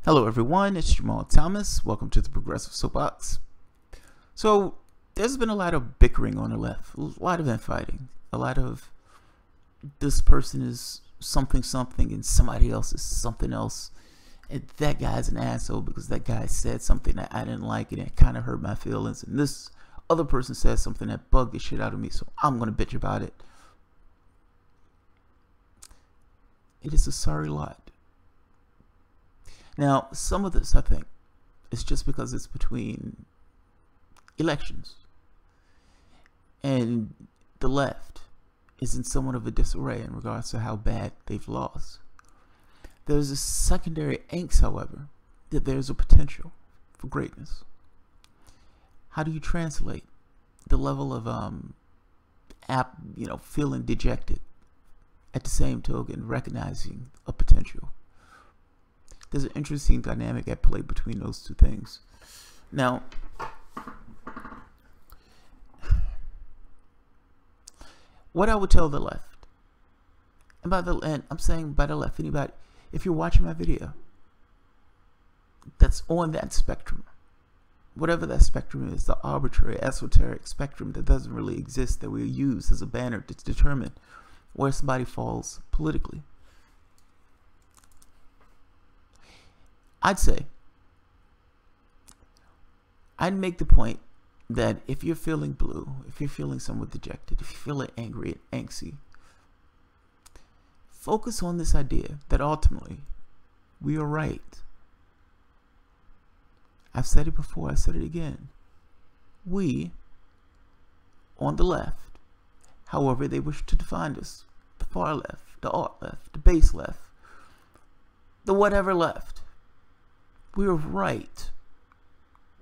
Hello everyone, it's Jamal Thomas. Welcome to the Progressive Soapbox. So there's been a lot of bickering on the left, a lot of infighting, a lot of this person is something and somebody else is something else, and that guy's an asshole because that guy said something that I didn't like and it kind of hurt my feelings, and this other person said something that bugged the shit out of me, so I'm gonna bitch about it. It is a sorry lot. Now, some of this, I think, is just because it's between elections. And the left is in somewhat of a disarray in regards to how bad they've lost. There's a secondary angst, however, that there's a potential for greatness. How do you translate the level of feeling dejected at the same token recognizing a potential? There's an interesting dynamic at play between those two things. Now, what I would tell the left, and I'm saying by the left, anybody, if you're watching my video that's on that spectrum, whatever that spectrum is, the arbitrary, esoteric spectrum that doesn't really exist, that we use as a banner to determine where somebody falls politically, I'd make the point that if you're feeling blue, if you're feeling somewhat dejected, if you're feeling angry and angsty, focus on this idea that ultimately we are right. I've said it before, I said it again. We, on the left, however they wish to define us, the far left, the alt left, the base left, the whatever left, we're right.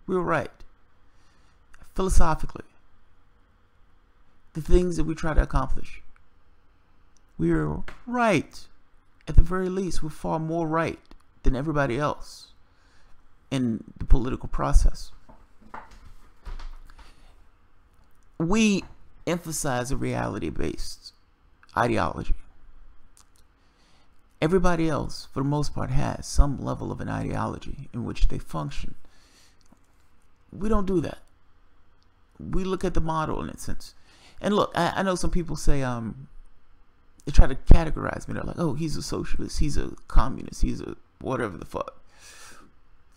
We're right. Philosophically, the things that we try to accomplish, we're right. At the very least, we're far more right than everybody else in the political process. We emphasize a reality-based ideology. Everybody else, for the most part, has some level of an ideology in which they function. We don't do that. We look at the model in a sense. And look, I know some people say, they try to categorize me. They're like, oh, he's a socialist, he's a communist, he's a whatever the fuck.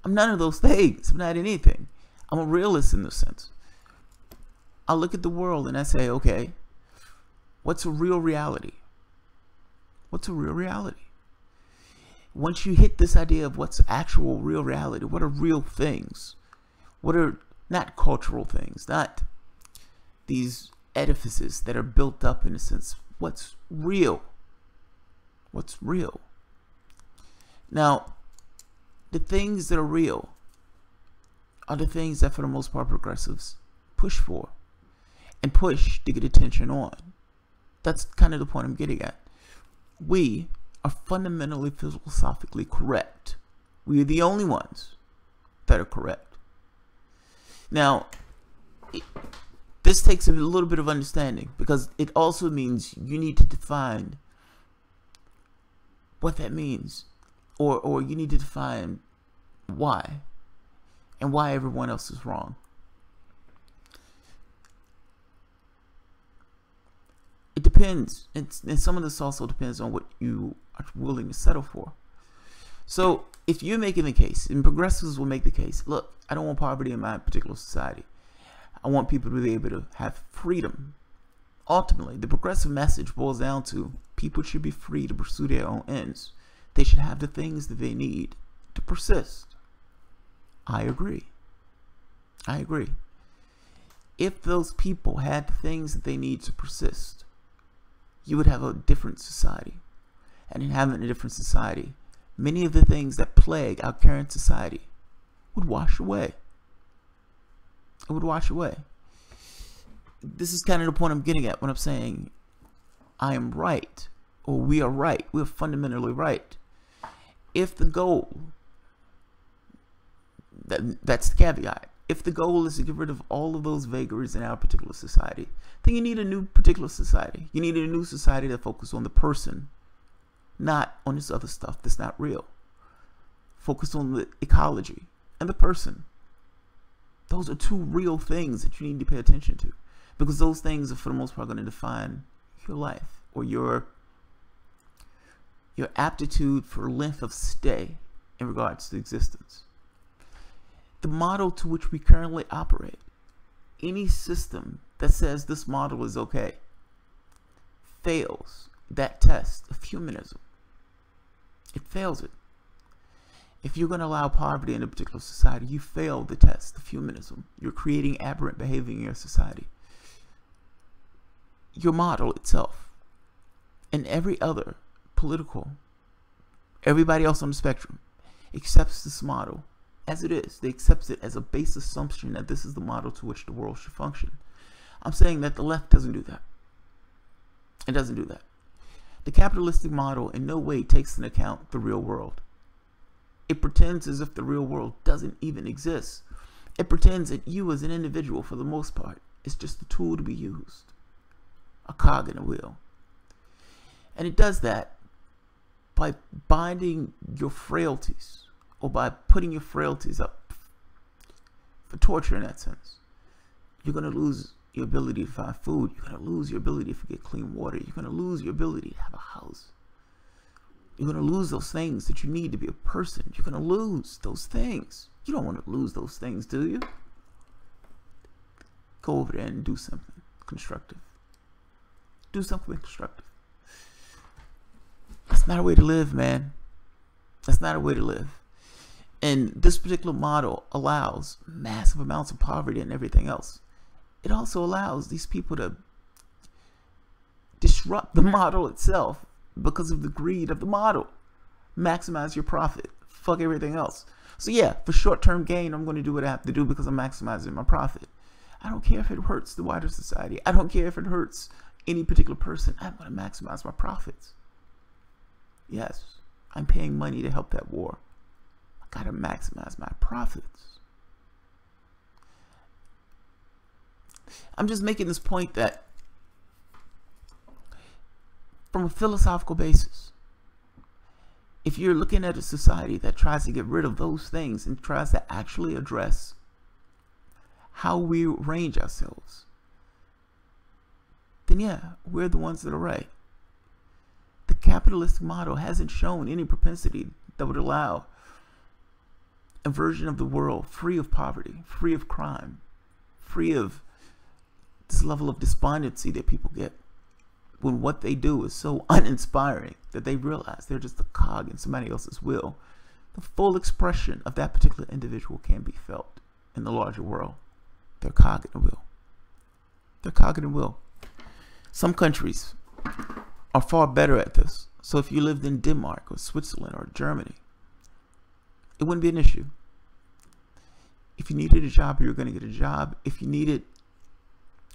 I'm none of those things. I'm not anything. I'm a realist in this sense. I look at the world and I say, okay, what's a real reality? What's a real reality? Once you hit this idea of what's actual real reality, what are real things? What are not cultural things, not these edifices that are built up in a sense. What's real? What's real? Now, the things that are real are the things that for the most part progressives push for and push to get attention on. That's kind of the point I'm getting at. We are fundamentally philosophically correct. We are the only ones that are correct. Now, this takes a little bit of understanding because it also means you need to define what that means, or you need to define why and why everyone else is wrong. It depends, and some of this also depends on what you are willing to settle for. So if you're making the case, and progressives will make the case, look, I don't want poverty in my particular society. I want people to be able to have freedom. Ultimately, the progressive message boils down to people should be free to pursue their own ends. They should have the things that they need to persist. I agree. I agree. If those people had the things that they need to persist, you would have a different society. And in having a different society, many of the things that plague our current society would wash away. It would wash away. This is kind of the point I'm getting at when I'm saying I am right, or we are right. We're fundamentally right. If the goal, that's the caveat. If the goal is to get rid of all of those vagaries in our particular society, then you need a new particular society. You need a new society that focuses on the person, not on this other stuff that's not real. Focus on the ecology and the person. Those are two real things that you need to pay attention to, because those things are for the most part going to define your life, or your aptitude for length of stay in regards to existence. The model to which we currently operate, any system that says this model is okay, fails that test of humanism. It fails it. If you're going to allow poverty in a particular society, you fail the test of humanism. You're creating aberrant behavior in your society. Your model itself and every other political, everybody else on the spectrum accepts this model as it is. They accept it as a base assumption that this is the model to which the world should function. I'm saying that the left doesn't do that. It doesn't do that. The capitalistic model in no way takes into account the real world. It pretends as if the real world doesn't even exist. It pretends that you as an individual, for the most part, is just a tool to be used, a cog in a wheel. And it does that by binding your frailties, or by putting your frailties up for torture in that sense. You're going to lose your ability to find food. You're going to lose your ability to get clean water. You're going to lose your ability to have a house. You're going to lose those things that you need to be a person. You're going to lose those things. You don't want to lose those things, do you? Go over there and do something constructive. Do something constructive. That's not a way to live, man. That's not a way to live. And this particular model allows massive amounts of poverty and everything else. It also allows these people to disrupt the model itself because of the greed of the model. Maximize your profit. Fuck everything else. So yeah, for short-term gain, I'm going to do what I have to do because I'm maximizing my profit. I don't care if it hurts the wider society. I don't care if it hurts any particular person. I'm going to maximize my profits. Yes, I'm paying money to help that war. I got to maximize my profits. I'm just making this point that from a philosophical basis, if you're looking at a society that tries to get rid of those things and tries to actually address how we arrange ourselves, then yeah, we're the ones that are right. The capitalist model hasn't shown any propensity that would allow a version of the world free of poverty, free of crime, free of this level of despondency that people get when what they do is so uninspiring that they realize they're just a cog in somebody else's wheel. The full expression of that particular individual can be felt in the larger world. They're a cog in the wheel. They're a cog in the wheel. Some countries are far better at this. So if you lived in Denmark or Switzerland or Germany, it wouldn't be an issue. If you needed a job, you're going to get a job. If you needed,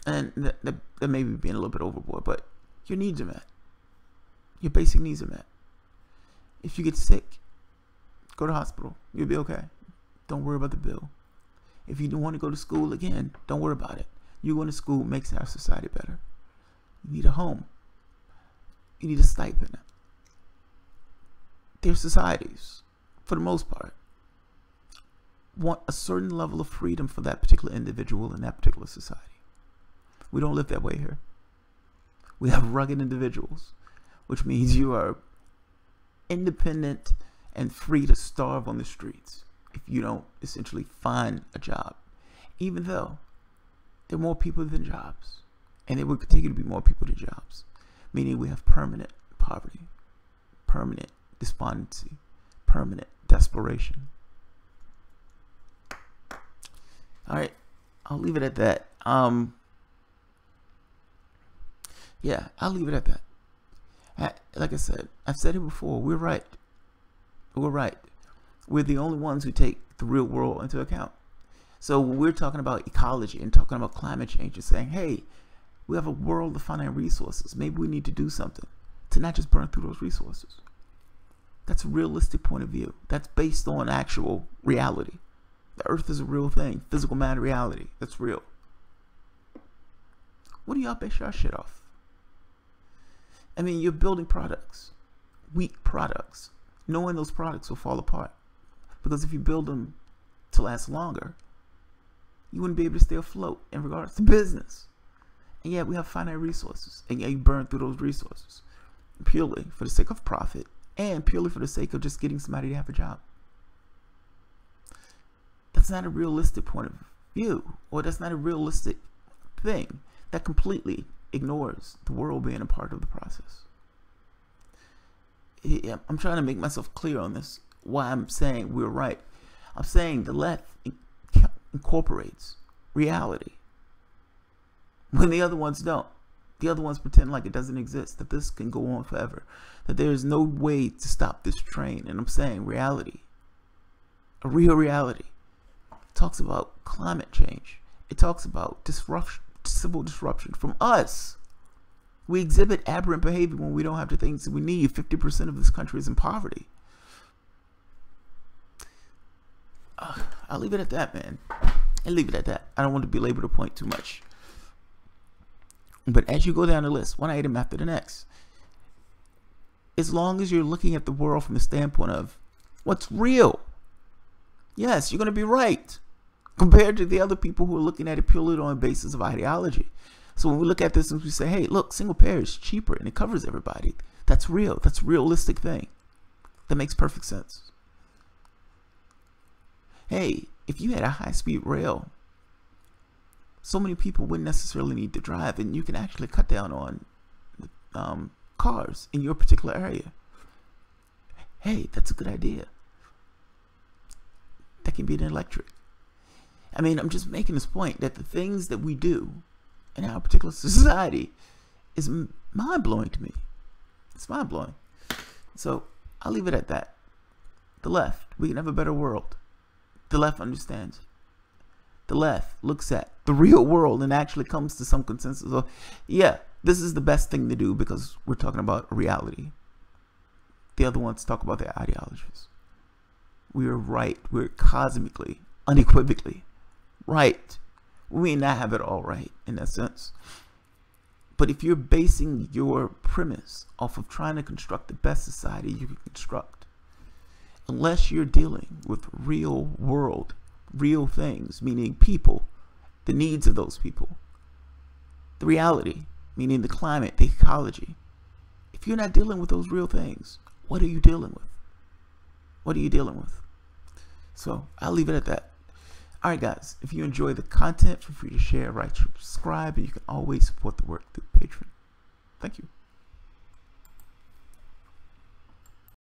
and that may be being a little bit overboard, but your needs are met. Your basic needs are met. If you get sick, go to the hospital. You'll be okay. Don't worry about the bill. If you don't want to go to school again, don't worry about it. You going to school makes our society better. You need a home. You need a stipend. Their societies, for the most part, want a certain level of freedom for that particular individual in that particular society. We don't live that way here. We have rugged individuals, which means you are independent and free to starve on the streets if you don't essentially find a job, even though there are more people than jobs, and there will continue to be more people than jobs, meaning we have permanent poverty, permanent despondency, permanent desperation. All right, I'll leave it at that. Yeah, I'll leave it at that. Like I said, I've said it before. We're right. We're right. We're the only ones who take the real world into account. So when we're talking about ecology and talking about climate change and saying, hey, we have a world of finite resources. Maybe we need to do something to not just burn through those resources. That's a realistic point of view. That's based on actual reality. The earth is a real thing. Physical matter reality. That's real. What do y'all base your shit off? I mean, you're building products, weak products, knowing those products will fall apart. Because if you build them to last longer, you wouldn't be able to stay afloat in regards to business. And yet we have finite resources, and yet you burn through those resources purely for the sake of profit and purely for the sake of just getting somebody to have a job. That's not a realistic point of view, or that's not a realistic thing. That completely ignores the world being a part of the process. I'm trying to make myself clear on this, why I'm saying we're right. I'm saying the left incorporates reality when the other ones don't. The other ones pretend like it doesn't exist, that this can go on forever, that there is no way to stop this train. And I'm saying reality, a real reality, talks about climate change. It talks about disruption, civil disruption from us. We exhibit aberrant behavior when we don't have the things that we need. 50% of this country is in poverty. I'll leave it at that, man. I'll leave it at that. I don't want to belabor the point too much. But as you go down the list, one item after the next, as long as you're looking at the world from the standpoint of what's real, yes, you're going to be right compared to the other people who are looking at it purely on the basis of ideology. So when we look at this and we say, hey, look, single payer is cheaper and it covers everybody. That's real. That's a realistic thing. That makes perfect sense. Hey, if you had a high-speed rail, so many people wouldn't necessarily need to drive, and you can actually cut down on cars in your particular area. Hey, that's a good idea. That can be an electric. I mean, I'm just making this point that the things that we do in our particular society is mind-blowing to me. It's mind-blowing. So I'll leave it at that. The left, we can have a better world. The left understands it. The left looks at the real world and actually comes to some consensus of, yeah, this is the best thing to do because we're talking about a reality. The other ones talk about their ideologies. We are right. We're cosmically, unequivocally right. We may not have it all right in that sense. But if you're basing your premise off of trying to construct the best society you can construct, unless you're dealing with real world, real things, meaning people, the needs of those people, the reality, meaning the climate, the ecology. If you're not dealing with those real things, what are you dealing with? What are you dealing with? So I'll leave it at that. All right, guys, if you enjoy the content, feel free to share, subscribe, and you can always support the work through Patreon. Thank you.